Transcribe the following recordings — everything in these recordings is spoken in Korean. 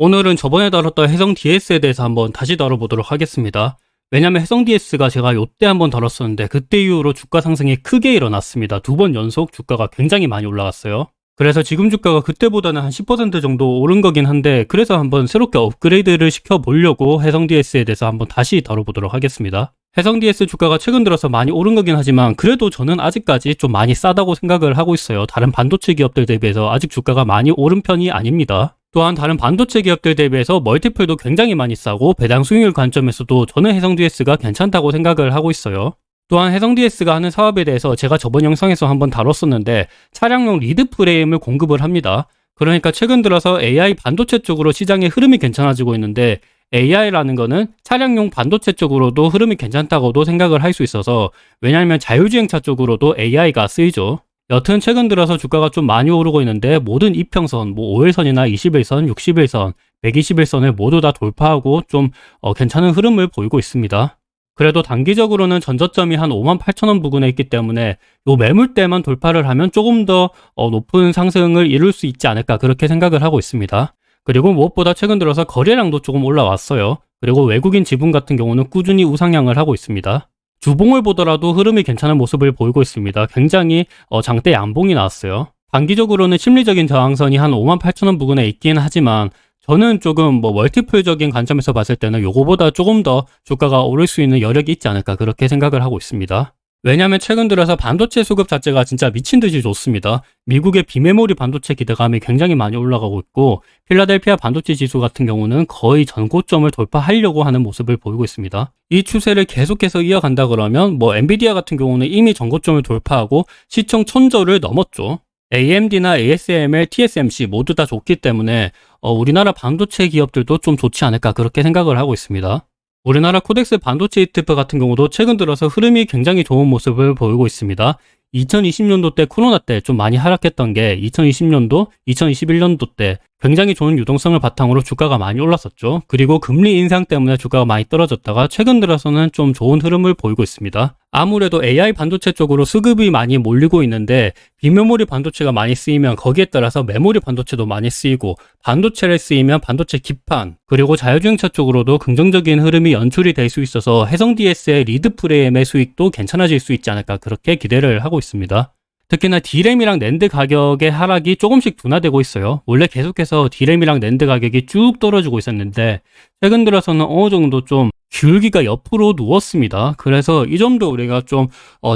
오늘은 저번에 다뤘던 해성 DS에 대해서 한번 다시 다뤄보도록 하겠습니다. 왜냐면 해성 DS가 제가 요때 한번 다뤘었는데 그때 이후로 주가 상승이 크게 일어났습니다. 2번 연속 주가가 굉장히 많이 올라갔어요. 그래서 지금 주가가 그때보다는 한 10% 정도 오른 거긴 한데 그래서 한번 새롭게 업그레이드를 시켜보려고 해성 DS에 대해서 한번 다시 다뤄보도록 하겠습니다. 해성 DS 주가가 최근 들어서 많이 오른 거긴 하지만 그래도 저는 아직까지 좀 많이 싸다고 생각을 하고 있어요. 다른 반도체 기업들 대비해서 아직 주가가 많이 오른 편이 아닙니다. 또한 다른 반도체 기업들 대비해서 멀티플도 굉장히 많이 싸고 배당 수익률 관점에서도 저는 해성 DS가 괜찮다고 생각을 하고 있어요. 또한 해성 DS가 하는 사업에 대해서 제가 저번 영상에서 한번 다뤘었는데 차량용 리드 프레임을 공급을 합니다. 그러니까 최근 들어서 AI 반도체 쪽으로 시장의 흐름이 괜찮아지고 있는데 AI라는 거는 차량용 반도체 쪽으로도 흐름이 괜찮다고도 생각을 할 수 있어서 왜냐하면 자율주행차 쪽으로도 AI가 쓰이죠. 여튼 최근 들어서 주가가 좀 많이 오르고 있는데 모든 이평선, 5일선이나 21선, 61선, 121선을 모두 다 돌파하고 좀 괜찮은 흐름을 보이고 있습니다. 그래도 단기적으로는 전저점이 한 58,000원 부근에 있기 때문에 요 매물대만 돌파를 하면 조금 더 높은 상승을 이룰 수 있지 않을까 그렇게 생각을 하고 있습니다. 그리고 무엇보다 최근 들어서 거래량도 조금 올라왔어요. 그리고 외국인 지분 같은 경우는 꾸준히 우상향을 하고 있습니다. 주봉을 보더라도 흐름이 괜찮은 모습을 보이고 있습니다. 굉장히 장대 양봉이 나왔어요. 단기적으로는 심리적인 저항선이 한 58,000원 부근에 있긴 하지만 저는 조금 멀티플적인 관점에서 봤을 때는 요거보다 조금 더 주가가 오를 수 있는 여력이 있지 않을까 그렇게 생각을 하고 있습니다. 왜냐하면 최근 들어서 반도체 수급 자체가 진짜 미친 듯이 좋습니다. 미국의 비메모리 반도체 기대감이 굉장히 많이 올라가고 있고 필라델피아 반도체 지수 같은 경우는 거의 전고점을 돌파하려고 하는 모습을 보이고 있습니다. 이 추세를 계속해서 이어간다 그러면 엔비디아 같은 경우는 이미 전고점을 돌파하고 시총 1000조를 넘었죠. AMD나 ASML, TSMC 모두 다 좋기 때문에 우리나라 반도체 기업들도 좀 좋지 않을까 그렇게 생각을 하고 있습니다. 우리나라 코덱스 반도체 ETF 같은 경우도 최근 들어서 흐름이 굉장히 좋은 모습을 보이고 있습니다. 2020년도 때 코로나 때 좀 많이 하락했던 게 2020년도, 2021년도 때 굉장히 좋은 유동성을 바탕으로 주가가 많이 올랐었죠. 그리고 금리 인상 때문에 주가가 많이 떨어졌다가 최근 들어서는 좀 좋은 흐름을 보이고 있습니다. 아무래도 AI 반도체 쪽으로 수급이 많이 몰리고 있는데 비메모리 반도체가 많이 쓰이면 거기에 따라서 메모리 반도체도 많이 쓰이고 반도체를 쓰이면 반도체 기판 그리고 자율주행차 쪽으로도 긍정적인 흐름이 연출이 될 수 있어서 해성 DS의 리드 프레임의 수익도 괜찮아질 수 있지 않을까 그렇게 기대를 하고 있습니다. 특히나 D램이랑 낸드 가격의 하락이 조금씩 둔화되고 있어요. 원래 계속해서 D램이랑 낸드 가격이 쭉 떨어지고 있었는데 최근 들어서는 어느 정도 좀 귤기가 옆으로 누웠습니다. 그래서 이 점도 우리가 좀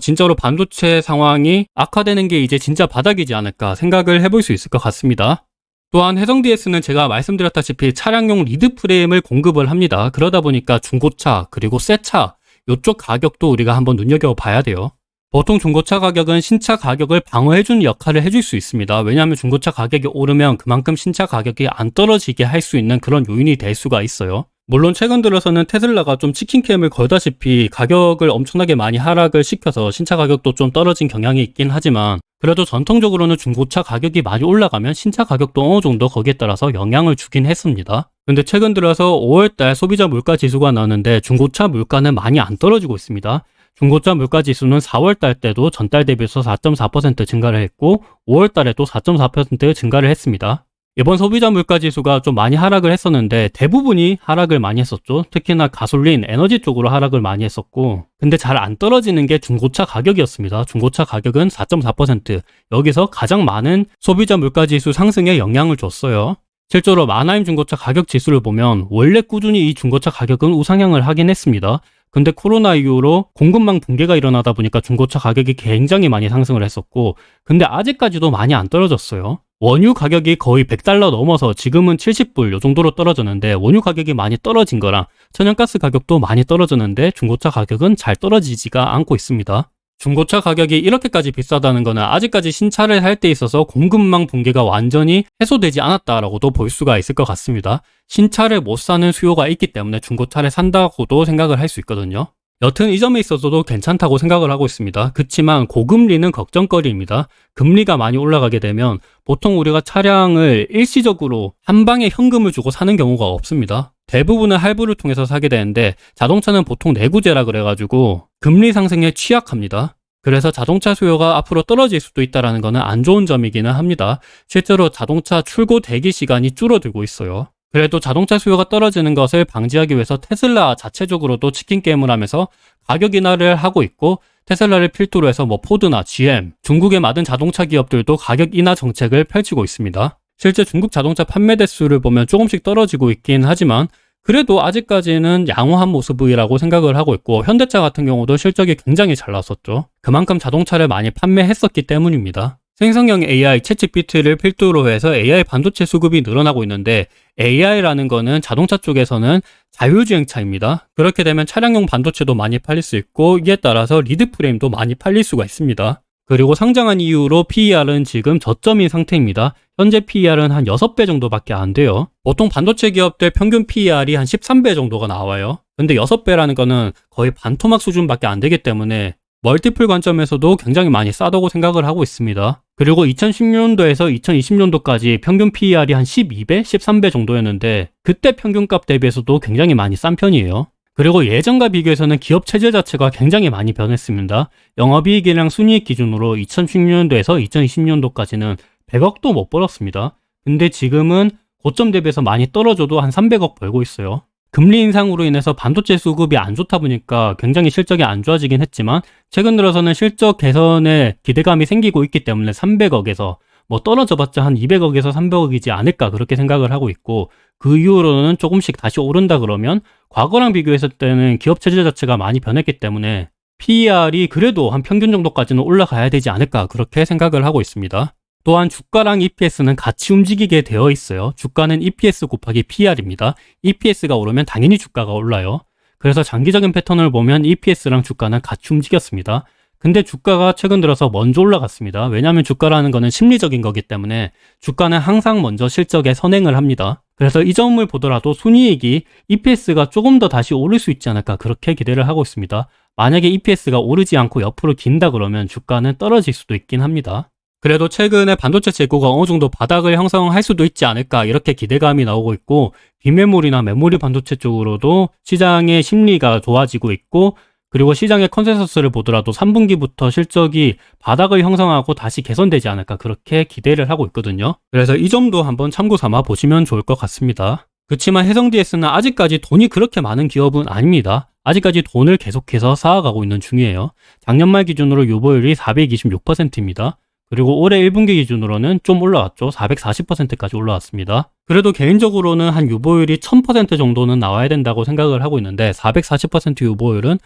진짜로 반도체 상황이 악화되는 게 이제 진짜 바닥이지 않을까 생각을 해볼 수 있을 것 같습니다. 또한 해성 DS는 제가 말씀드렸다시피 차량용 리드 프레임을 공급을 합니다. 그러다 보니까 중고차 그리고 새 차 이쪽 가격도 우리가 한번 눈여겨봐야 돼요. 보통 중고차 가격은 신차 가격을 방어해주는 역할을 해줄 수 있습니다. 왜냐하면 중고차 가격이 오르면 그만큼 신차 가격이 안 떨어지게 할 수 있는 그런 요인이 될 수가 있어요. 물론 최근 들어서는 테슬라가 좀 치킨캠을 걸다시피 가격을 엄청나게 많이 하락을 시켜서 신차 가격도 좀 떨어진 경향이 있긴 하지만 그래도 전통적으로는 중고차 가격이 많이 올라가면 신차 가격도 어느 정도 거기에 따라서 영향을 주긴 했습니다. 근데 최근 들어서 5월달 소비자 물가 지수가 나왔는데 중고차 물가는 많이 안 떨어지고 있습니다. 중고차 물가 지수는 4월달 때도 전달 대비해서 4.4% 증가를 했고 5월달에도 4.4% 증가를 했습니다. 이번 소비자 물가 지수가 좀 많이 하락을 했었는데 대부분이 하락을 많이 했었죠. 특히나 가솔린, 에너지 쪽으로 하락을 많이 했었고 근데 잘 안 떨어지는 게 중고차 가격이었습니다. 중고차 가격은 4.4%. 여기서 가장 많은 소비자 물가 지수 상승에 영향을 줬어요. 실제로 만하임 중고차 가격 지수를 보면 원래 꾸준히 이 중고차 가격은 우상향을 하긴 했습니다. 근데 코로나 이후로 공급망 붕괴가 일어나다 보니까 중고차 가격이 굉장히 많이 상승을 했었고 근데 아직까지도 많이 안 떨어졌어요. 원유 가격이 거의 $100 넘어서 지금은 70불 이 정도로 떨어졌는데 원유 가격이 많이 떨어진 거랑 천연가스 가격도 많이 떨어졌는데 중고차 가격은 잘 떨어지지가 않고 있습니다. 중고차 가격이 이렇게까지 비싸다는 거는 아직까지 신차를 살 때 있어서 공급망 붕괴가 완전히 해소되지 않았다라고도 볼 수가 있을 것 같습니다. 신차를 못 사는 수요가 있기 때문에 중고차를 산다고도 생각을 할 수 있거든요. 여튼 이 점에 있어서도 괜찮다고 생각을 하고 있습니다. 그치만 고금리는 걱정거리입니다. 금리가 많이 올라가게 되면 보통 우리가 차량을 일시적으로 한 방에 현금을 주고 사는 경우가 없습니다. 대부분은 할부를 통해서 사게 되는데 자동차는 보통 내구재라 그래가지고 금리 상승에 취약합니다. 그래서 자동차 수요가 앞으로 떨어질 수도 있다는 것은 안 좋은 점이기는 합니다. 실제로 자동차 출고 대기 시간이 줄어들고 있어요. 그래도 자동차 수요가 떨어지는 것을 방지하기 위해서 테슬라 자체적으로도 치킨 게임을 하면서 가격 인하를 하고 있고, 테슬라를 필두로 해서 포드나 GM, 중국의 많은 자동차 기업들도 가격 인하 정책을 펼치고 있습니다. 실제 중국 자동차 판매 대수를 보면 조금씩 떨어지고 있긴 하지만 그래도 아직까지는 양호한 모습이라고 생각을 하고 있고, 현대차 같은 경우도 실적이 굉장히 잘 나왔었죠. 그만큼 자동차를 많이 판매했었기 때문입니다. 생성형 AI, 챗GPT를 필두로 해서 AI 반도체 수급이 늘어나고 있는데, AI라는 거는 자동차 쪽에서는 자율주행차입니다. 그렇게 되면 차량용 반도체도 많이 팔릴 수 있고, 이에 따라서 리드 프레임도 많이 팔릴 수가 있습니다. 그리고 상장한 이후로 PER은 지금 저점인 상태입니다. 현재 PER은 한 6배 정도밖에 안 돼요. 보통 반도체 기업들 평균 PER이 한 13배 정도가 나와요. 근데 6배라는 거는 거의 반토막 수준밖에 안 되기 때문에 멀티플 관점에서도 굉장히 많이 싸다고 생각을 하고 있습니다. 그리고 2010년도에서 2020년도까지 평균 PER이 한 12배, 13배 정도였는데 그때 평균값 대비해서도 굉장히 많이 싼 편이에요. 그리고 예전과 비교해서는 기업 체제 자체가 굉장히 많이 변했습니다. 영업이익이랑 순이익 기준으로 2016년도에서 2020년도까지는 100억도 못 벌었습니다. 근데 지금은 고점 대비해서 많이 떨어져도 한 300억 벌고 있어요. 금리 인상으로 인해서 반도체 수급이 안 좋다 보니까 굉장히 실적이 안 좋아지긴 했지만, 최근 들어서는 실적 개선에 기대감이 생기고 있기 때문에 300억에서 떨어져봤자 한 200억에서 300억이지 않을까 그렇게 생각을 하고 있고, 그 이후로는 조금씩 다시 오른다 그러면 과거랑 비교했을 때는 기업 체제 자체가 많이 변했기 때문에 PER이 그래도 한 평균 정도까지는 올라가야 되지 않을까 그렇게 생각을 하고 있습니다. 또한 주가랑 EPS는 같이 움직이게 되어 있어요. 주가는 EPS 곱하기 PER입니다. EPS가 오르면 당연히 주가가 올라요. 그래서 장기적인 패턴을 보면 EPS랑 주가는 같이 움직였습니다. 근데 주가가 최근 들어서 먼저 올라갔습니다. 왜냐하면 주가라는 거는 심리적인 거기 때문에 주가는 항상 먼저 실적에 선행을 합니다. 그래서 이 점을 보더라도 순이익이 EPS가 조금 더 다시 오를 수 있지 않을까 그렇게 기대를 하고 있습니다. 만약에 EPS가 오르지 않고 옆으로 긴다 그러면 주가는 떨어질 수도 있긴 합니다. 그래도 최근에 반도체 재고가 어느 정도 바닥을 형성할 수도 있지 않을까 이렇게 기대감이 나오고 있고, 비메모리나 메모리 반도체 쪽으로도 시장의 심리가 좋아지고 있고, 그리고 시장의 컨센서스를 보더라도 3분기부터 실적이 바닥을 형성하고 다시 개선되지 않을까 그렇게 기대를 하고 있거든요. 그래서 이 점도 한번 참고 삼아 보시면 좋을 것 같습니다. 그렇지만 해성DS는 아직까지 돈이 그렇게 많은 기업은 아닙니다. 아직까지 돈을 계속해서 쌓아가고 있는 중이에요. 작년 말 기준으로 유보율이 426%입니다. 그리고 올해 1분기 기준으로는 좀 올라왔죠. 440%까지 올라왔습니다. 그래도 개인적으로는 한 유보율이 1000% 정도는 나와야 된다고 생각을 하고 있는데, 440% 유보율은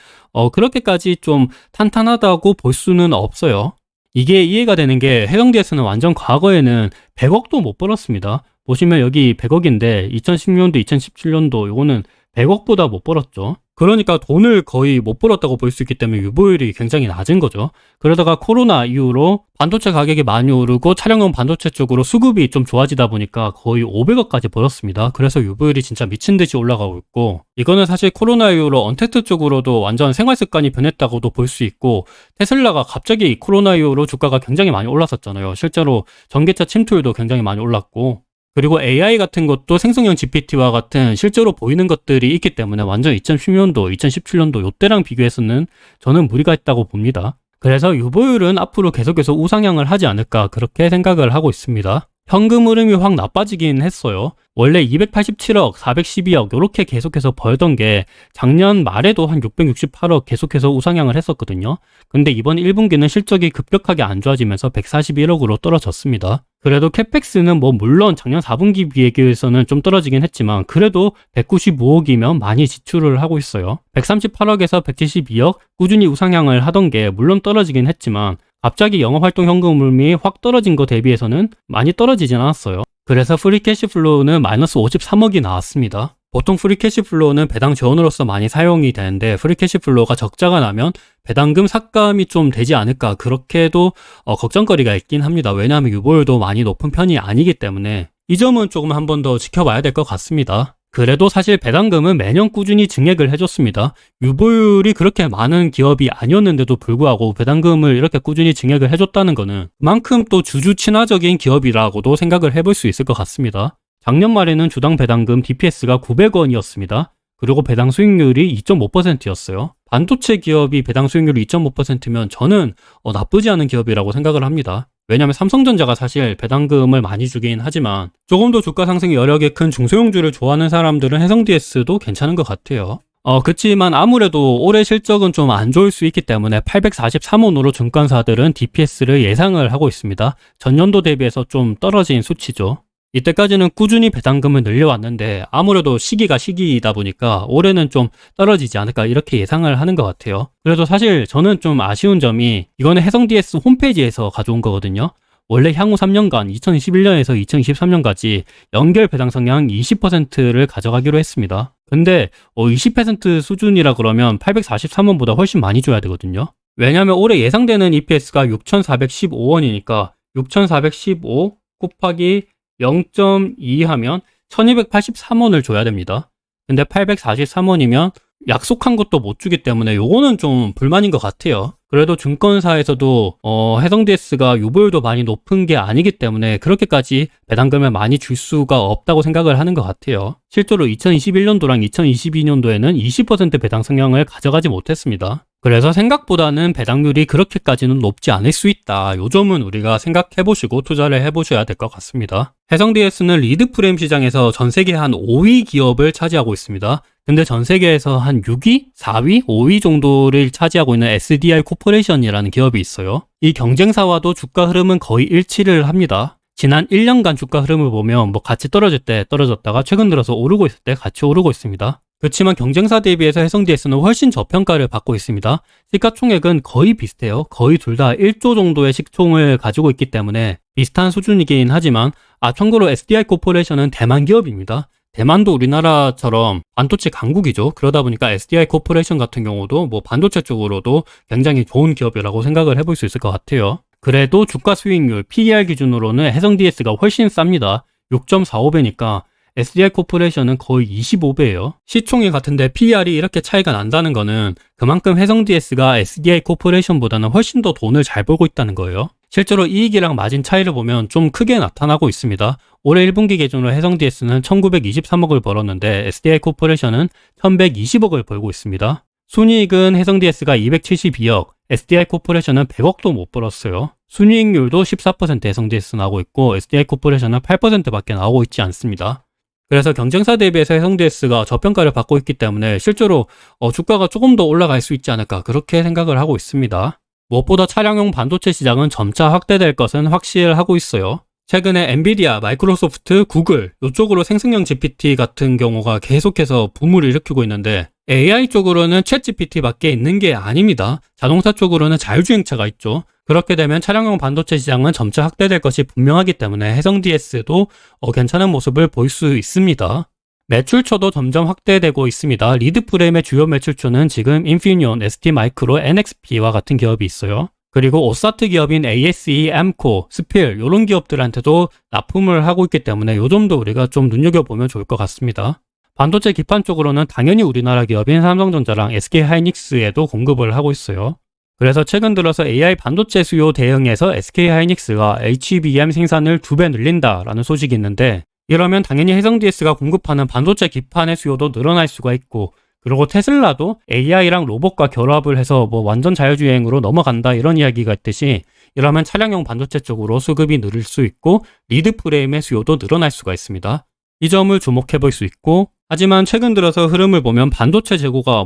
그렇게까지 좀 탄탄하다고 볼 수는 없어요. 이게 이해가 되는 게, 해성DS는 완전 과거에는 100억도 못 벌었습니다. 보시면 여기 100억인데 2016년도, 2017년도 요거는 100억보다 못 벌었죠. 그러니까 돈을 거의 못 벌었다고 볼 수 있기 때문에 유보율이 굉장히 낮은 거죠. 그러다가 코로나 이후로 반도체 가격이 많이 오르고 차량용 반도체 쪽으로 수급이 좀 좋아지다 보니까 거의 500억까지 벌었습니다. 그래서 유보율이 진짜 미친 듯이 올라가고 있고, 이거는 사실 코로나 이후로 언택트 쪽으로도 완전 생활 습관이 변했다고도 볼 수 있고, 테슬라가 갑자기 코로나 이후로 주가가 굉장히 많이 올랐었잖아요. 실제로 전기차 침투율도 굉장히 많이 올랐고, 그리고 AI 같은 것도 생성형 GPT와 같은 실제로 보이는 것들이 있기 때문에 완전 2010년도, 2017년도 이때랑 비교해서는 저는 무리가 있다고 봅니다. 그래서 유보율은 앞으로 계속해서 우상향을 하지 않을까 그렇게 생각을 하고 있습니다. 현금 흐름이 확 나빠지긴 했어요. 원래 287억, 412억 이렇게 계속해서 벌던 게 작년 말에도 한 668억 계속해서 우상향을 했었거든요. 근데 이번 1분기는 실적이 급격하게 안 좋아지면서 141억으로 떨어졌습니다. 그래도 캐펙스는 물론 작년 4분기 비교해서는 좀 떨어지긴 했지만 그래도 195억이면 많이 지출을 하고 있어요. 138억에서 172억 꾸준히 우상향을 하던 게 물론 떨어지긴 했지만 갑자기 영업활동 현금 흐름이 확 떨어진 거 대비해서는 많이 떨어지진 않았어요. 그래서 프리캐시플로우는 마이너스 53억이 나왔습니다. 보통 프리캐시플로우는 배당 지원으로서 많이 사용이 되는데, 프리캐시플로우가 적자가 나면 배당금 삭감이 좀 되지 않을까 그렇게도 걱정거리가 있긴 합니다. 왜냐하면 유보율도 많이 높은 편이 아니기 때문에 이 점은 조금 한 번 더 지켜봐야 될 것 같습니다. 그래도 사실 배당금은 매년 꾸준히 증액을 해줬습니다. 유보율이 그렇게 많은 기업이 아니었는데도 불구하고 배당금을 이렇게 꾸준히 증액을 해줬다는 거는 그만큼 또 주주 친화적인 기업이라고도 생각을 해볼 수 있을 것 같습니다. 작년 말에는 주당 배당금 DPS가 900원이었습니다. 그리고 배당 수익률이 2.5%였어요. 반도체 기업이 배당 수익률이 2.5%면 저는 나쁘지 않은 기업이라고 생각을 합니다. 왜냐하면 삼성전자가 사실 배당금을 많이 주긴 하지만 조금 더 주가 상승 여력이 큰 중소형주를 좋아하는 사람들은 해성DS도 괜찮은 것 같아요. 그치만 아무래도 올해 실적은 좀 안 좋을 수 있기 때문에 843원으로 증권사들은 DPS를 예상을 하고 있습니다. 전년도 대비해서 좀 떨어진 수치죠. 이때까지는 꾸준히 배당금을 늘려왔는데 아무래도 시기가 시기이다 보니까 올해는 좀 떨어지지 않을까 이렇게 예상을 하는 것 같아요. 그래도 사실 저는 좀 아쉬운 점이 이거는 해성DS 홈페이지에서 가져온 거거든요. 원래 향후 3년간 2021년에서 2023년까지 연결 배당 성향 20%를 가져가기로 했습니다. 근데 20% 수준이라 그러면 843원보다 훨씬 많이 줘야 되거든요. 왜냐하면 올해 예상되는 EPS가 6,415원이니까 6,415 곱하기 0.2 하면 1283원을 줘야 됩니다. 근데 843원이면 약속한 것도 못 주기 때문에 요거는 좀 불만인 것 같아요. 그래도 증권사에서도 해성DS가 유보율도 많이 높은 게 아니기 때문에 그렇게까지 배당금을 많이 줄 수가 없다고 생각을 하는 것 같아요. 실제로 2021년도랑 2022년도에는 20% 배당 성향을 가져가지 못했습니다. 그래서 생각보다는 배당률이 그렇게까지는 높지 않을 수 있다. 요 점은 우리가 생각해보시고 투자를 해보셔야 될 것 같습니다. 해성DS는 리드프레임 시장에서 전 세계 한 5위 기업을 차지하고 있습니다. 근데 전 세계에서 한 6위, 4위, 5위 정도를 차지하고 있는 SDI 코퍼레이션이라는 기업이 있어요. 이 경쟁사와도 주가 흐름은 거의 일치를 합니다. 지난 1년간 주가 흐름을 보면 같이 떨어질 때 떨어졌다가 최근 들어서 오르고 있을 때 같이 오르고 있습니다. 그렇지만 경쟁사 대비해서 해성DS는 훨씬 저평가를 받고 있습니다. 시가총액은 거의 비슷해요. 거의 둘 다 1조 정도의 시총을 가지고 있기 때문에 비슷한 수준이긴 하지만 참고로 SDI 코퍼레이션은 대만 기업입니다. 대만도 우리나라처럼 반도체 강국이죠. 그러다 보니까 SDI 코퍼레이션 같은 경우도 반도체 쪽으로도 굉장히 좋은 기업이라고 생각을 해볼 수 있을 것 같아요. 그래도 주가 수익률 PER 기준으로는 해성DS가 훨씬 쌉니다. 6.45배니까 SDI 코퍼레이션은 거의 25배예요. 시총이 같은데 PER이 이렇게 차이가 난다는 거는 그만큼 해성DS가 SDI 코퍼레이션보다는 훨씬 더 돈을 잘 벌고 있다는 거예요. 실제로 이익이랑 마진 차이를 보면 좀 크게 나타나고 있습니다. 올해 1분기 기준으로 해성DS는 1923억을 벌었는데 SDI 코퍼레이션은 1120억을 벌고 있습니다. 순이익은 해성DS가 272억, SDI 코퍼레이션은 100억도 못 벌었어요. 순이익률도 14% 해성DS 나오고 있고 SDI 코퍼레이션은 8%밖에 나오고 있지 않습니다. 그래서 경쟁사 대비해서 해성DS가 저평가를 받고 있기 때문에 실제로 주가가 조금 더 올라갈 수 있지 않을까 그렇게 생각을 하고 있습니다. 무엇보다 차량용 반도체 시장은 점차 확대될 것은 확실하고 있어요. 최근에 엔비디아, 마이크로소프트, 구글 이쪽으로 생성형 GPT 같은 경우가 계속해서 붐을 일으키고 있는데 AI 쪽으로는 챗GPT밖에 있는 게 아닙니다. 자동차 쪽으로는 자율주행차가 있죠. 그렇게 되면 차량용 반도체 시장은 점차 확대될 것이 분명하기 때문에 해성DS도 괜찮은 모습을 볼 수 있습니다. 매출처도 점점 확대되고 있습니다. 리드프레임의 주요 매출처는 지금 인피니온, ST마이크로, NXP와 같은 기업이 있어요. 그리고 오사트 기업인 ASE, 엠코, 스필 이런 기업들한테도 납품을 하고 있기 때문에 이 점도 우리가 좀 눈여겨보면 좋을 것 같습니다. 반도체 기판 쪽으로는 당연히 우리나라 기업인 삼성전자랑 SK하이닉스에도 공급을 하고 있어요. 그래서 최근 들어서 AI 반도체 수요 대응에서 SK하이닉스가 HBM 생산을 2배 늘린다라는 소식이 있는데 이러면 당연히 해성DS가 공급하는 반도체 기판의 수요도 늘어날 수가 있고 그리고 테슬라도 AI랑 로봇과 결합을 해서 완전 자율주행으로 넘어간다 이런 이야기가 있듯이 이러면 차량용 반도체 쪽으로 수급이 늘을 수 있고 리드프레임의 수요도 늘어날 수가 있습니다. 이 점을 주목해 볼 수 있고 하지만 최근 들어서 흐름을 보면 반도체 재고가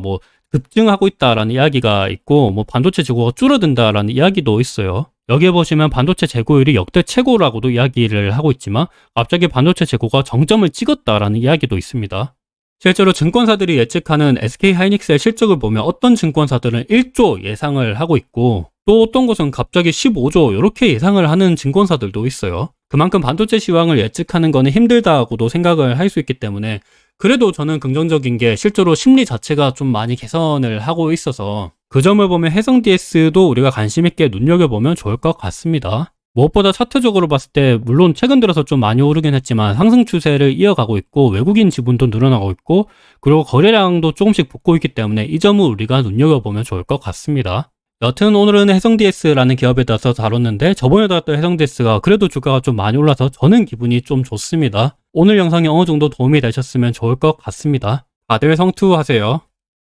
급증하고 있다라는 이야기가 있고 반도체 재고가 줄어든다라는 이야기도 있어요. 여기에 보시면 반도체 재고율이 역대 최고라고도 이야기를 하고 있지만 갑자기 반도체 재고가 정점을 찍었다라는 이야기도 있습니다. 실제로 증권사들이 예측하는 SK하이닉스의 실적을 보면 어떤 증권사들은 1조 예상을 하고 있고 또 어떤 곳은 갑자기 15조 이렇게 예상을 하는 증권사들도 있어요. 그만큼 반도체 시황을 예측하는 거는 힘들다고도 생각을 할 수 있기 때문에 그래도 저는 긍정적인 게 실제로 심리 자체가 좀 많이 개선을 하고 있어서 그 점을 보면 해성DS도 우리가 관심 있게 눈여겨보면 좋을 것 같습니다. 무엇보다 차트적으로 봤을 때 물론 최근 들어서 좀 많이 오르긴 했지만 상승 추세를 이어가고 있고 외국인 지분도 늘어나고 있고 그리고 거래량도 조금씩 붙고 있기 때문에 이 점을 우리가 눈여겨보면 좋을 것 같습니다. 여튼 오늘은 해성DS라는 기업에 대해서 다뤘는데 저번에 다뤘던 해성DS가 그래도 주가가 좀 많이 올라서 저는 기분이 좀 좋습니다. 오늘 영상이 어느 정도 도움이 되셨으면 좋을 것 같습니다. 다들 성투하세요.